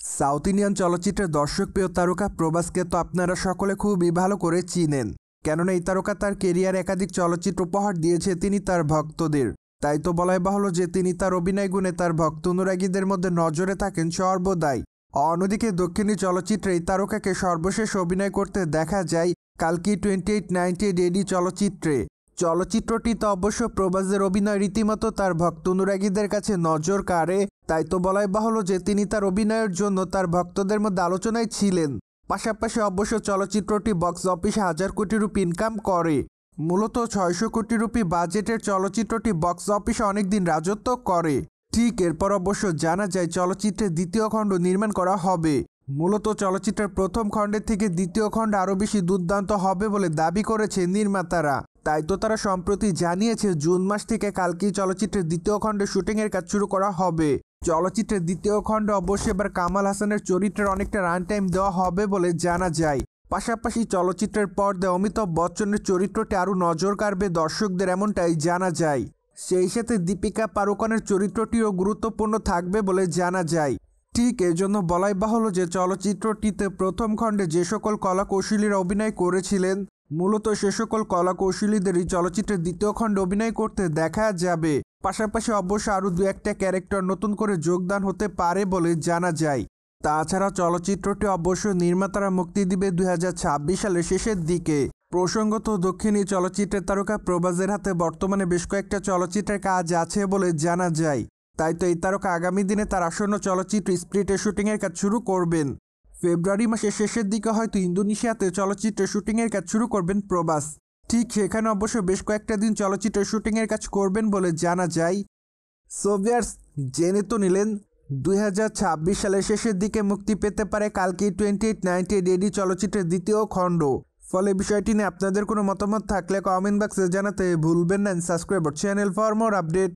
South Indian চলচ্চিত্রের দর্শকপ্রিয় তারকা প্রভাসকে তো আপনারা সকলে খুবই ভালো করে চিনেন, কেননা এই তারকা তার কেরিয়ারে একাধিক চলচ্চিত্র উপহার দিয়েছে তিনি তার ভক্তদের। তাই তো বলাই বাহুল্য যে তিনি তার অভিনয় গুণে তার ভক্ত অনুরাগীদের মধ্যে নজরে থাকেন সর্বদাই। অন্যদিকে দক্ষিণী চলচ্চিত্রে এই তারকাকে সর্বশেষ অভিনয় করতে দেখা যায় কালকি 2898 এডি চলচ্চিত্রে। চলচ্চিত্রটিতে অবশ্য প্রভাসের অভিনয় রীতিমতো তার ভক্ত অনুরাগীদের কাছে নজর কাড়ে। তাই তো বলাই বাহুল্য যে তিনি তার অভিনয়ের জন্য তার ভক্তদের মধ্যে আলোচনায় ছিলেন। পাশাপাশি অবশ্য চলচ্চিত্রটি বক্স অফিসে 1000 কোটি রুপি ইনকাম করে। মূলত 600 কোটি রুপি বাজেটের চলচ্চিত্রটি বক্স অফিসে অনেকদিন রাজত্ব করে। ঠিক এরপর অবশ্য জানা যায় চলচ্চিত্রের দ্বিতীয় খণ্ড নির্মাণ করা হবে। মূলত চলচ্চিত্রের প্রথম খণ্ডের থেকে দ্বিতীয় খণ্ড আরও বেশি দুর্দান্ত হবে বলে দাবি করেছে নির্মাতারা। তাই তো তারা সম্প্রতি জানিয়েছে জুন মাস থেকে কালকি চলচ্চিত্রের দ্বিতীয় খণ্ডের শুটিংয়ের কাজ শুরু করা হবে। চলচ্চিত্রের দ্বিতীয় খণ্ডে অবশ্যই এবার কামাল হাসানের চরিত্রের অনেকটা রান টাইম দেওয়া হবে বলে জানা যায়। পাশাপাশি চলচ্চিত্রের পর্দায় অমিতাভ বচ্চনের চরিত্রটি আরও নজর কাড়বে দর্শকদের, এমনটাই জানা যায়। সেই সাথে দীপিকা পাড়ুকোনের চরিত্রটিও গুরুত্বপূর্ণ থাকবে বলে জানা যায়। ঠিক এজন্য বলাই বাহুল্য যে চলচ্চিত্রটিতে প্রথম খণ্ডে যে সকল কলাকৌশলীরা অভিনয় করেছিলেন, মূলত সে সকল কলাকৌশলীদেরই চলচ্চিত্রের দ্বিতীয় খণ্ডে অভিনয় করতে দেখা যাবে। পাশাপাশি অবশ্য আরও দু একটা ক্যারেক্টার নতুন করে যোগদান হতে পারে বলে জানা যায়। তাছাড়া চলচ্চিত্রটি অবশ্য নির্মাতারা মুক্তি দিবে 2026 সালের শেষের দিকে। প্রসঙ্গত দক্ষিণী চলচ্চিত্রের তারকা প্রভাসের হাতে বর্তমানে বেশ কয়েকটা চলচ্চিত্রের কাজ আছে বলে জানা যায়। তাই তো এই তারকা আগামী দিনে তার আসন্ন চলচ্চিত্র স্প্রিটের শুটিংয়ের কাজ শুরু করবেন। ফেব্রুয়ারি মাসের শেষের দিকে হয়তো ইন্দোনেশিয়াতে চলচ্চিত্রের শুটিংয়ের কাজ শুরু করবেন প্রভাস। ঠিক সেখানে অবশ্য বেশ কয়েকটা দিন চলচ্চিত্রের শুটিংয়ের কাজ করবেন বলে জানা যায়। সো ভিউয়ার্স, জেনে তো নিলেন 2026 সালের শেষের দিকে মুক্তি পেতে পারে কালকি 2898 এডি চলচ্চিত্রের দ্বিতীয় খণ্ড। ফলে বিষয়টি নিয়ে আপনাদের কোনো মতামত থাকলে কমেন্ট বক্সে জানাতে ভুলবেন না। Subscribe channel for more update.